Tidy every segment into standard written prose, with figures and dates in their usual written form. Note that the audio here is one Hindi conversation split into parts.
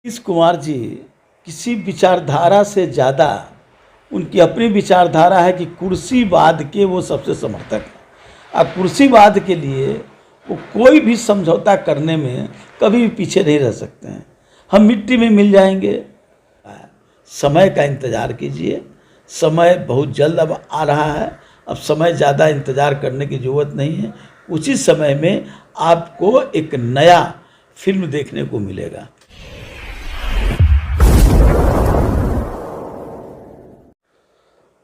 नीतीश कुमार जी किसी विचारधारा से ज़्यादा उनकी अपनी विचारधारा है कि कुर्सीवाद के वो सबसे समर्थक हैं। अब कुर्सीवाद के लिए वो कोई भी समझौता करने में कभी भी पीछे नहीं रह सकते हैं। हम मिट्टी में मिल जाएंगे। समय का इंतज़ार कीजिए, समय बहुत जल्द अब आ रहा है। अब समय ज़्यादा इंतज़ार करने की ज़रूरत नहीं है। उसी समय में आपको एक नया फिल्म देखने को मिलेगा।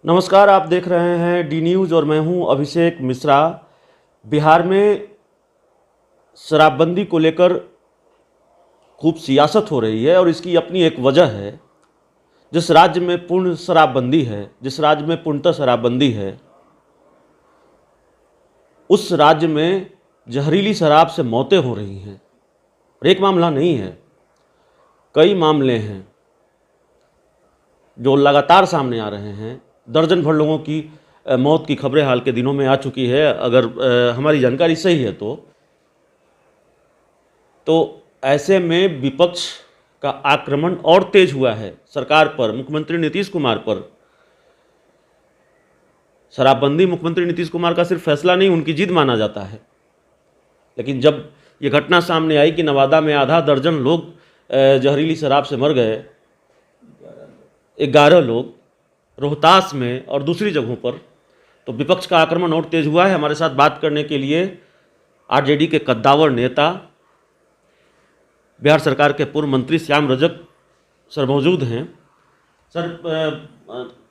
नमस्कार, आप देख रहे हैं डी न्यूज़ और मैं हूं अभिषेक मिश्रा। बिहार में शराबबंदी को लेकर खूब सियासत हो रही है और इसकी अपनी एक वजह है। जिस राज्य में पूर्ण शराबबंदी है, जिस राज्य में पूर्णतः शराबबंदी है, उस राज्य में जहरीली शराब से मौतें हो रही हैं। और एक मामला नहीं है, कई मामले हैं जो लगातार सामने आ रहे हैं। दर्जन भर लोगों की मौत की खबरें हाल के दिनों में आ चुकी है, अगर हमारी जानकारी सही है तो ऐसे में विपक्ष का आक्रमण और तेज हुआ है सरकार पर, मुख्यमंत्री नीतीश कुमार पर। शराबबंदी मुख्यमंत्री नीतीश कुमार का सिर्फ फैसला नहीं, उनकी जिद माना जाता है। लेकिन जब ये घटना सामने आई कि नवादा में आधा दर्जन लोग जहरीली शराब से मर गए, 11 लोग रोहतास में और दूसरी जगहों पर, तो विपक्ष का आक्रमण और तेज हुआ है। हमारे साथ बात करने के लिए आरजेडी के कद्दावर नेता, बिहार सरकार के पूर्व मंत्री श्याम रजक सर मौजूद हैं। सर,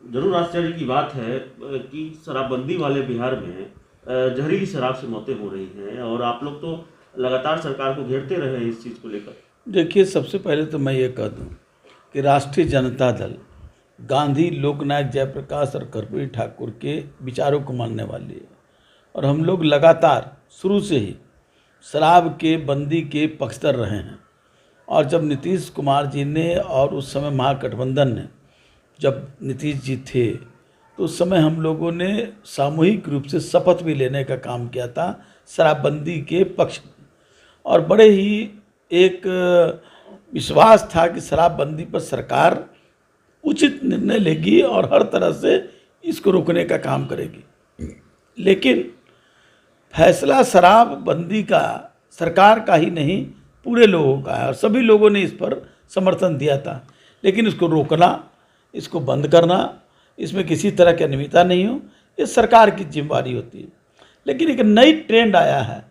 जरूर आश्चर्य की बात है कि शराबबंदी वाले बिहार में जहरीली शराब से मौतें हो रही हैं और आप लोग तो लगातार सरकार को घेरते रहे हैं इस चीज़ को लेकर। देखिए, सबसे पहले तो मैं ये कह दूं कि राष्ट्रीय जनता दल गांधी, लोकनायक जयप्रकाश और कर्पूरी ठाकुर के विचारों को मानने वाली है और हम लोग लगातार शुरू से ही शराब के बंदी के पक्षधर रहे हैं। और जब नीतीश कुमार जी ने और उस समय महागठबंधन ने, जब नीतीश जी थे तो उस समय हम लोगों ने सामूहिक रूप से शपथ भी लेने का काम किया था शराबबंदी के पक्ष में। और बड़े ही एक विश्वास था कि शराबबंदी पर सरकार उचित निर्णय लेगी और हर तरह से इसको रोकने का काम करेगी। लेकिन फैसला शराबबंदी का सरकार का ही नहीं, पूरे लोगों का है और सभी लोगों ने इस पर समर्थन दिया था। लेकिन इसको रोकना, इसको बंद करना, इसमें किसी तरह की अनियमितता नहीं हो, ये सरकार की जिम्मेदारी होती है। लेकिन एक नई ट्रेंड आया है,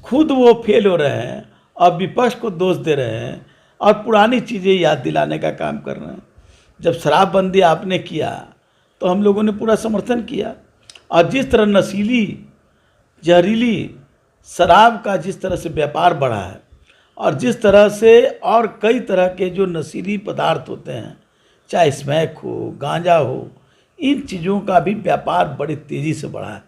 खुद वो फेल हो रहे हैं और विपक्ष को दोष दे रहे हैं और पुरानी चीज़ें याद दिलाने का काम कर रहे हैं। जब शराबबंदी आपने किया तो हम लोगों ने पूरा समर्थन किया और जिस तरह नशीली जहरीली शराब का जिस तरह से व्यापार बढ़ा है और जिस तरह से और कई तरह के जो नशीली पदार्थ होते हैं, चाहे स्मैक हो, गांजा हो, इन चीज़ों का भी व्यापार बड़ी तेज़ी से बढ़ा है।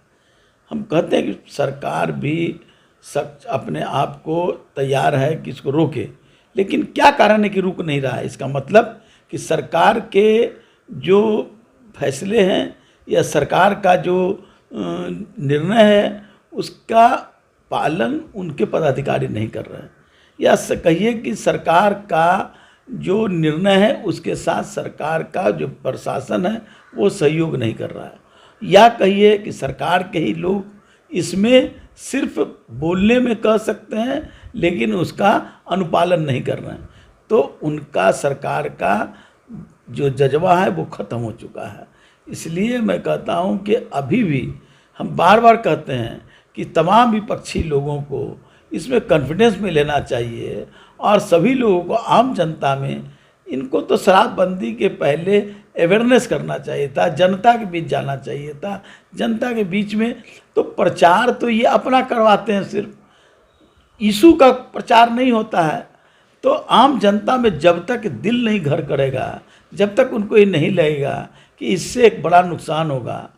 हम कहते हैं कि सरकार भी अपने आप को तैयार है कि इसको रोके, लेकिन क्या कारण है कि रुक नहीं रहा है? इसका मतलब कि सरकार के जो फैसले हैं या सरकार का जो निर्णय है उसका पालन उनके पदाधिकारी नहीं कर रहे हैं, या कहिए कि सरकार का जो निर्णय है उसके साथ सरकार का जो प्रशासन है वो सहयोग नहीं कर रहा है, या कहिए कि सरकार के ही लोग इसमें सिर्फ बोलने में कह सकते हैं लेकिन उसका अनुपालन नहीं कर रहे हैं। तो उनका सरकार का जो जज्बा है वो ख़त्म हो चुका है। इसलिए मैं कहता हूँ कि अभी भी हम बार बार कहते हैं कि तमाम विपक्षी लोगों को इसमें कॉन्फिडेंस में लेना चाहिए और सभी लोगों को, आम जनता में, इनको तो शराबबंदी के पहले अवेयरनेस करना चाहिए था, जनता के बीच जाना चाहिए था। जनता के बीच में तो प्रचार तो ये अपना करवाते हैं, सिर्फ इशू का प्रचार नहीं होता है। तो आम जनता में जब तक दिल नहीं घर करेगा, जब तक उनको ये नहीं लगेगा कि इससे एक बड़ा नुकसान होगा,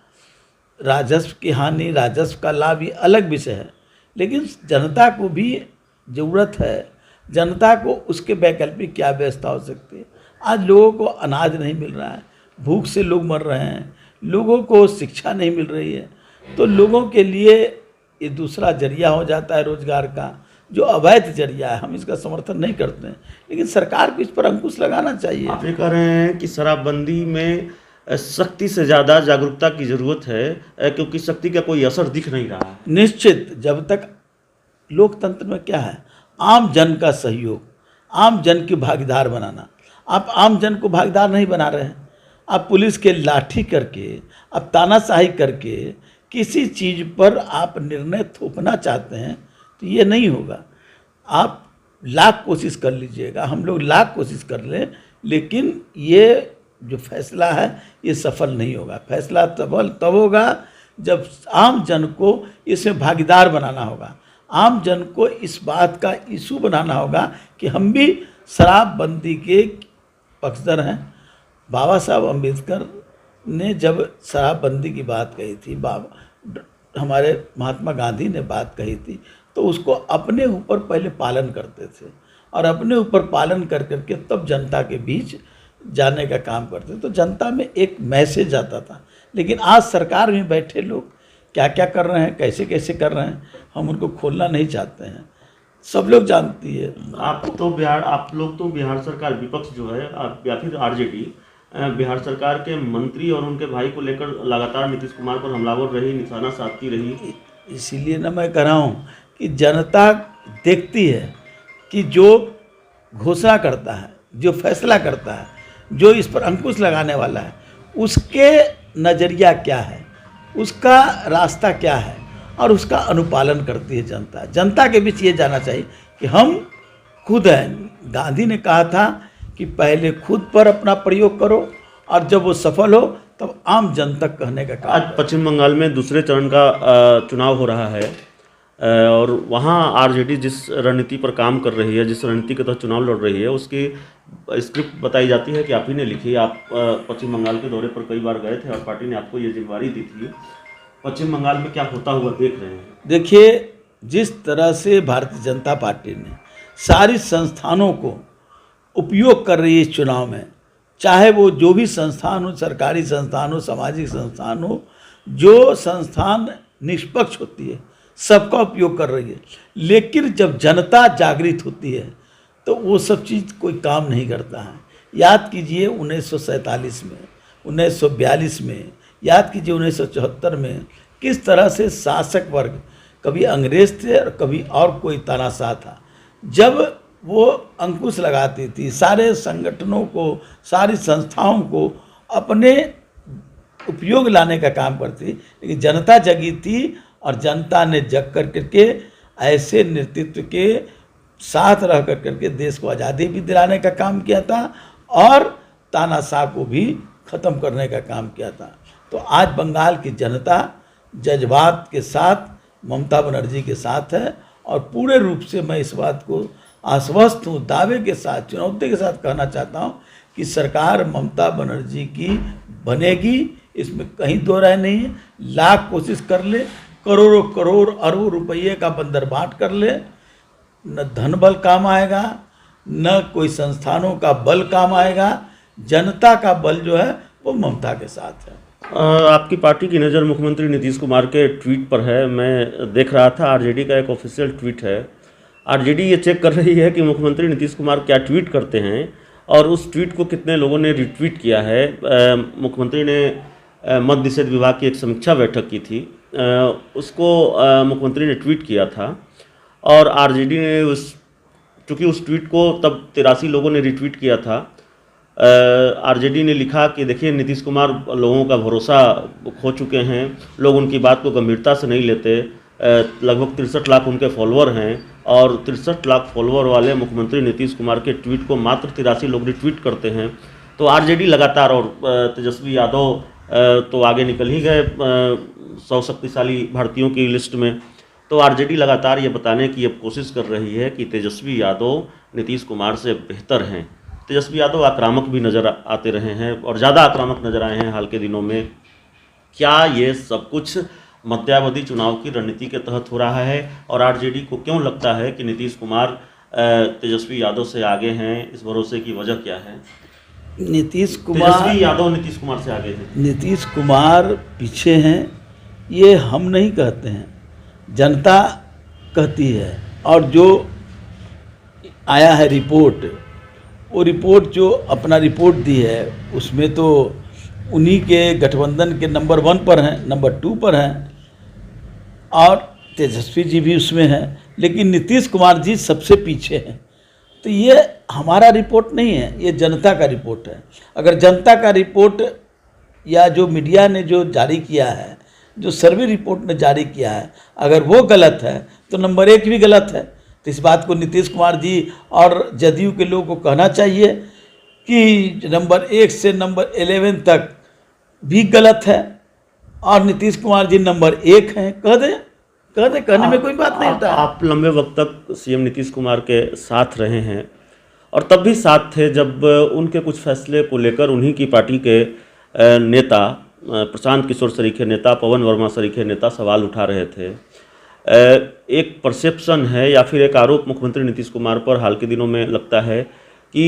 राजस्व की हानि, राजस्व का लाभ, ये अलग विषय है, लेकिन जनता को भी ज़रूरत है, जनता को उसके वैकल्पिक क्या व्यवस्था हो सकती है। आज लोगों को अनाज नहीं मिल रहा है, भूख से लोग मर रहे हैं, लोगों को शिक्षा नहीं मिल रही है, तो लोगों के लिए ये दूसरा जरिया हो जाता है रोज़गार का। जो अवैध जरिया है, हम इसका समर्थन नहीं करते हैं, लेकिन सरकार को इस पर अंकुश लगाना चाहिए। आप ये कह रहे हैं कि शराबबंदी में सख्ती से ज़्यादा जागरूकता की ज़रूरत है, क्योंकि सख्ती का कोई असर दिख नहीं रहा है। निश्चित, जब तक लोकतंत्र में क्या है, आम जन का सहयोग, आम जन की भागीदार बनाना। आप आम जन को भागीदार नहीं बना रहे हैं, आप पुलिस के लाठी करके, आप तानाशाही करके किसी चीज़ पर आप निर्णय थोपना चाहते हैं तो ये नहीं होगा। आप लाख कोशिश कर लीजिएगा, हम लोग लाख कोशिश कर लें, लेकिन ये जो फैसला है ये सफल नहीं होगा। फैसला तब होगा जब आम जन को इसमें भागीदार बनाना होगा, आम जन को इस बात का इशू बनाना होगा कि हम भी शराबबंदी के पक्षधर हैं। बाबा साहब अम्बेडकर ने जब शराबबंदी की बात कही थी, हमारे महात्मा गांधी ने बात कही थी, तो उसको अपने ऊपर पहले पालन करते थे और अपने ऊपर पालन कर करके तब जनता के बीच जाने का काम करते, तो जनता में एक मैसेज आता था। लेकिन आज सरकार में बैठे लोग क्या क्या कर रहे हैं, कैसे कैसे कर रहे हैं, हम उनको खोलना नहीं चाहते हैं, सब लोग जानती है। आप लोग तो बिहार सरकार विपक्ष जो है या फिर आरजेडी बिहार सरकार के मंत्री और उनके भाई को लेकर लगातार नीतीश कुमार पर हमलावर रही, निशाना साधती रही। इसीलिए ना मैं कह रहा हूँ कि जनता देखती है कि जो घोषणा करता है, जो फैसला करता है, जो इस पर अंकुश लगाने वाला है, उसके नज़रिया क्या है, उसका रास्ता क्या है, और उसका अनुपालन करती है जनता। जनता के बीच ये जाना चाहिए कि हम खुद हैं। गांधी ने कहा था कि पहले खुद पर अपना प्रयोग करो और जब वो सफल हो तब आम जन तक कहने का काम। आज पश्चिम बंगाल में दूसरे चरण का चुनाव हो रहा है और वहाँ आरजेडी जिस रणनीति पर काम कर रही है, जिस रणनीति के तहत चुनाव लड़ रही है, उसकी स्क्रिप्ट बताई जाती है कि आप ही ने लिखी। आप पश्चिम बंगाल के दौरे पर कई बार गए थे और पार्टी ने आपको ये जिम्मेवारी दी थी। पश्चिम बंगाल में क्या होता हुआ देख रहे हैं? देखिए, जिस तरह से भारतीय जनता पार्टी ने सारी संस्थानों को उपयोग कर रही है इस चुनाव में, चाहे वो जो भी संस्थान हो, सरकारी संस्थान हो, सामाजिक संस्थान हो, जो संस्थान निष्पक्ष होती है सबका उपयोग कर रही है। लेकिन जब जनता जागृत होती है तो वो सब चीज़ कोई काम नहीं करता है। याद कीजिए 1947 में, 1942 में, याद कीजिए 1974 में किस तरह से शासक वर्ग, कभी अंग्रेज थे और कभी और कोई तानाशाह था, जब वो अंकुश लगाती थी सारे संगठनों को, सारी संस्थाओं को अपने उपयोग लाने का काम करती। लेकिन जनता जगी थी और जनता ने जग कर करके ऐसे नेतृत्व के साथ रह कर करके देश को आज़ादी भी दिलाने का काम किया था और तानाशाह को भी ख़त्म करने का काम किया था। तो आज बंगाल की जनता जज्बात के साथ ममता बनर्जी के साथ है और पूरे रूप से मैं इस बात को आश्वस्त हूँ, दावे के साथ, चुनौती के साथ कहना चाहता हूँ कि सरकार ममता बनर्जी की बनेगी, इसमें कहीं दो राय नहीं है। लाख कोशिश कर ले, करोड़ों करोड़ अरबों रुपये का बंदरबाट कर ले, न धन बल काम आएगा, न कोई संस्थानों का बल काम आएगा। जनता का बल जो है वो ममता के साथ है। आपकी पार्टी की नज़र मुख्यमंत्री नीतीश कुमार के ट्वीट पर है। मैं देख रहा था, आरजेडी का एक ऑफिशियल ट्वीट है। आरजेडी ये चेक कर रही है कि मुख्यमंत्री नीतीश कुमार क्या ट्वीट करते हैं और उस ट्वीट को कितने लोगों ने रिट्वीट किया है। मुख्यमंत्री ने मद्य निषेध विभाग की एक समीक्षा बैठक की थी, उसको मुख्यमंत्री ने ट्वीट किया था और आरजेडी ने चूँकि उस ट्वीट को तब 83 लोगों ने रिट्वीट किया था, आरजेडी ने लिखा कि देखिए नीतीश कुमार लोगों का भरोसा खो चुके हैं, लोग उनकी बात को गंभीरता से नहीं लेते। लगभग 63 लाख उनके फॉलोअर हैं और 63 लाख फॉलोअर वाले मुख्यमंत्री नीतीश कुमार के ट्वीट को मात्र 83 लोग रिट्वीट करते हैं। तो आरजेडी लगातार, और तेजस्वी यादव तो आगे निकल ही गए 100 शक्तिशाली भारतीयों की लिस्ट में। तो आरजेडी लगातार ये बताने की अब कोशिश कर रही है कि तेजस्वी यादव नीतीश कुमार से बेहतर हैं। तेजस्वी यादव आक्रामक भी नज़र आते रहे हैं और ज़्यादा आक्रामक नज़र आए हैं हाल के दिनों में। क्या ये सब कुछ मध्यावधि चुनाव की रणनीति के तहत हो रहा है और आरजेडी को क्यों लगता है कि नीतीश कुमार तेजस्वी यादव से आगे हैं? इस भरोसे की वजह क्या है? तेजस्वी यादव नीतीश कुमार से आगे हैं, नीतीश कुमार पीछे हैं, ये हम नहीं कहते हैं, जनता कहती है। और जो आया है रिपोर्ट, वो रिपोर्ट जो अपना रिपोर्ट दी है उसमें तो उन्हीं के गठबंधन के नंबर 1 पर हैं, नंबर 2 पर हैं, और तेजस्वी जी भी उसमें हैं, लेकिन नीतीश कुमार जी सबसे पीछे हैं। तो ये हमारा रिपोर्ट नहीं है, ये जनता का रिपोर्ट है। अगर जनता का रिपोर्ट या जो मीडिया ने जो जारी किया है, जो सर्वे रिपोर्ट ने जारी किया है, अगर वो गलत है तो नंबर 1 भी गलत है। तो इस बात को नीतीश कुमार जी और जदयू के लोगों को कहना चाहिए कि नंबर 1 से नंबर 11 तक भी गलत है और नीतीश कुमार जी नंबर 1 हैं। कह दे, कहने में कोई बात नहीं होता। आप लंबे वक्त तक सीएम नीतीश कुमार के साथ रहे हैं और तब भी साथ थे जब उनके कुछ फैसले को लेकर उन्हीं की पार्टी के नेता प्रशांत किशोर सरीखे नेता, पवन वर्मा सरीखे नेता सवाल उठा रहे थे। एक परसेप्शन है या फिर एक आरोप मुख्यमंत्री नीतीश कुमार पर हाल के दिनों में लगता है कि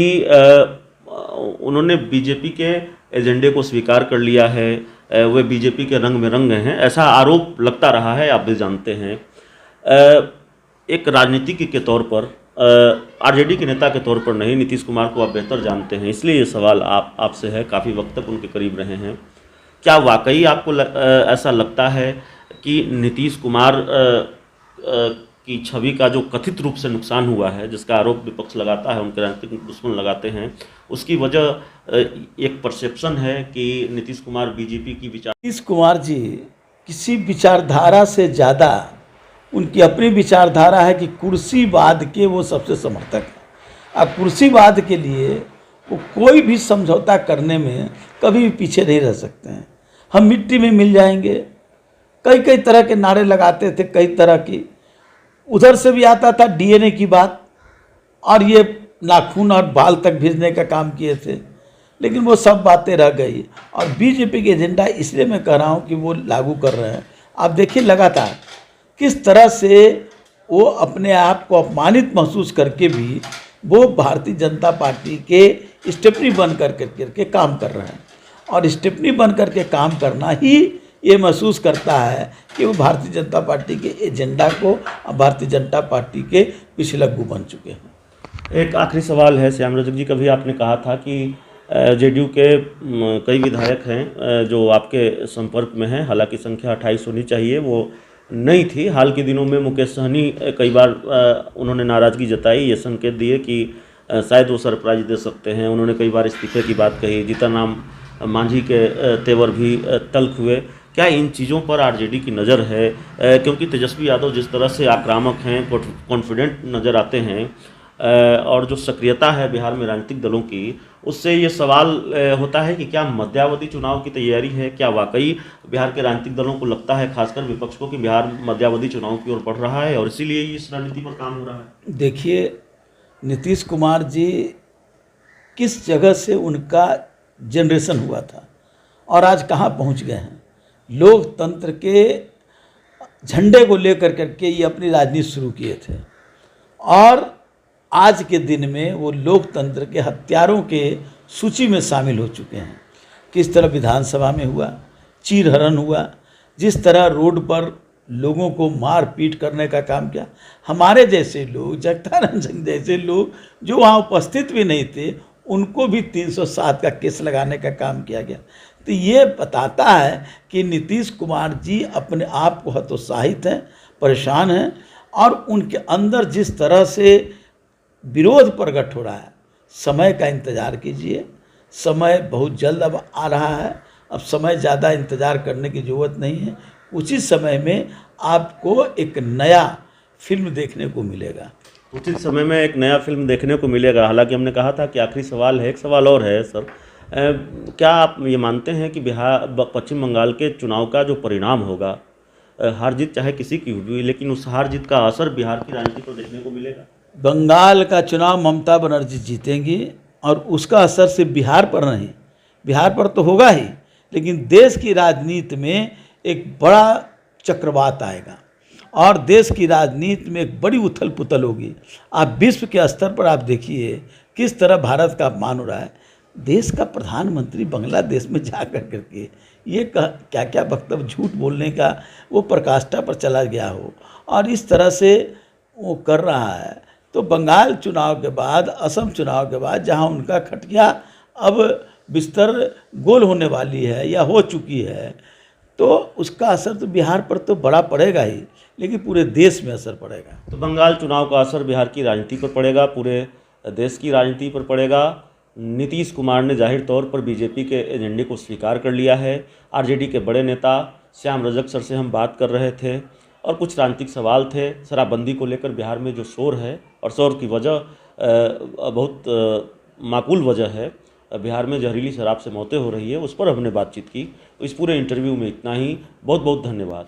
उन्होंने बीजेपी के एजेंडे को स्वीकार कर लिया है, वे बीजेपी के रंग में रंग गए हैं, ऐसा आरोप लगता रहा है, आप भी जानते हैं। एक राजनीतिज्ञ के तौर पर, आरजेडी के नेता के तौर पर नहीं, नीतीश कुमार को आप बेहतर जानते हैं, इसलिए ये सवाल आपसे है, काफ़ी वक्त तक उनके करीब रहे हैं। क्या वाकई आपको ऐसा लगता है कि नीतीश कुमार की छवि का जो कथित रूप से नुकसान हुआ है, जिसका आरोप विपक्ष लगाता है, उनके राजनीतिक दुश्मन लगाते हैं, उसकी वजह एक परसेप्शन है कि नीतीश कुमार बीजेपी की नीतीश कुमार जी किसी विचारधारा से ज़्यादा उनकी अपनी विचारधारा है कि कुर्सीवाद के वो सबसे समर्थक हैं। अब कुर्सीवाद के लिए वो कोई भी समझौता करने में कभी भी पीछे नहीं रह सकते हैं। हम मिट्टी में मिल जाएंगे, कई तरह के नारे लगाते थे, कई तरह की, उधर से भी आता था डीएनए की बात, और ये नाखून और बाल तक भेजने का काम किए थे, लेकिन वो सब बातें रह गई। और बीजेपी के एजेंडा इसलिए मैं कह रहा हूँ कि वो लागू कर रहे हैं। आप देखिए लगातार किस तरह से वो अपने आप को अपमानित महसूस करके भी वो भारतीय जनता पार्टी के स्टेपनी बन करके काम कर रहे हैं, और स्टेपनी बन करके काम करना ही ये महसूस करता है कि वो भारतीय जनता पार्टी के एजेंडा को, भारतीय जनता पार्टी के पीछे लग्गू बन चुके हैं। एक आखिरी सवाल है श्याम रजक जी, कभी आपने कहा था कि जेडीयू के कई विधायक हैं जो आपके संपर्क में हैं, हालांकि संख्या 28 होनी चाहिए, वो नहीं थी। हाल के दिनों में मुकेश सहनी कई बार उन्होंने नाराज़गी जताई, ये संकेत दिए कि शायद वो सरप्राइज दे सकते हैं। उन्होंने कई बार इस्तीफे की बात कही, जीतनराम मांझी के तेवर भी तल्ख हुए। क्या इन चीज़ों पर आरजेडी की नज़र है? क्योंकि तेजस्वी यादव जिस तरह से आक्रामक हैं, कॉन्फिडेंट नज़र आते हैं, और जो सक्रियता है बिहार में राजनीतिक दलों की, उससे ये सवाल होता है कि क्या मध्यावधि चुनाव की तैयारी है? क्या वाकई बिहार के राजनीतिक दलों को लगता है, खासकर विपक्ष को, कि बिहार मध्यावधि चुनाव की ओर बढ़ रहा है और इसीलिए इस रणनीति पर काम हो रहा है? देखिए, नीतीश कुमार जी किस जगह से उनका जनरेशन हुआ था और आज कहाँ पहुँच गए हैं। लोकतंत्र के झंडे को लेकर करके ये अपनी राजनीति शुरू किए थे, और आज के दिन में वो लोकतंत्र के हत्यारों के सूची में शामिल हो चुके हैं। किस तरह विधानसभा में हुआ, चीरहरण हुआ, जिस तरह रोड पर लोगों को मार पीट करने का काम किया, हमारे जैसे लोग, जगतानंद सिंह जैसे लोग जो वहाँ उपस्थित भी नहीं थे, उनको भी 307 का केस लगाने का काम किया गया। तो ये बताता है कि नीतीश कुमार जी अपने आप को हतोत्साहित हैं, परेशान हैं, और उनके अंदर जिस तरह से विरोध प्रकट हो रहा है, समय का इंतज़ार कीजिए। समय बहुत जल्द अब आ रहा है, अब समय ज़्यादा इंतज़ार करने की ज़रूरत नहीं है। उचित समय में आपको एक नया फिल्म देखने को मिलेगा। उचित समय में एक नया फिल्म देखने को मिलेगा। हालांकि हमने कहा था कि आखिरी सवाल है, एक सवाल और है सर, क्या आप ये मानते हैं कि पश्चिम बंगाल के चुनाव का जो परिणाम होगा, हार जीत चाहे किसी की हुई, लेकिन उस हार जीत का असर बिहार की राजनीति पर देखने को मिलेगा? बंगाल का चुनाव ममता बनर्जी जीतेंगी, और उसका असर सिर्फ बिहार पर नहीं, बिहार पर तो होगा ही, लेकिन देश की राजनीति में एक बड़ा चक्रवात आएगा और देश की राजनीति में एक बड़ी उथल पुथल होगी। आप विश्व के स्तर पर आप देखिए किस तरह भारत का अपमान हो रहा है। देश का प्रधानमंत्री बांग्लादेश में जा कर करके ये क्या क्या वक्तव्य झूठ बोलने का वो प्रकाष्ठा पर चला गया हो, और इस तरह से वो कर रहा है, तो बंगाल चुनाव के बाद, असम चुनाव के बाद, जहाँ उनका खटिया अब बिस्तर गोल होने वाली है या हो चुकी है, तो उसका असर तो बिहार पर तो बड़ा पड़ेगा ही, लेकिन पूरे देश में असर पड़ेगा। तो बंगाल चुनाव का असर बिहार की राजनीति पर पड़ेगा, पूरे देश की राजनीति पर पड़ेगा। नीतीश कुमार ने जाहिर तौर पर बीजेपी के एजेंडे को स्वीकार कर लिया है। आरजेडी के बड़े नेता श्याम रजक सर से हम बात कर रहे थे और कुछ राजनीतिक सवाल थे शराबबंदी को लेकर। बिहार में जो शोर है और शोर की वजह बहुत माकूल वजह है, बिहार में जहरीली शराब से मौतें हो रही है, उस पर हमने बातचीत की। तो इस पूरे इंटरव्यू में इतना ही। बहुत बहुत धन्यवाद।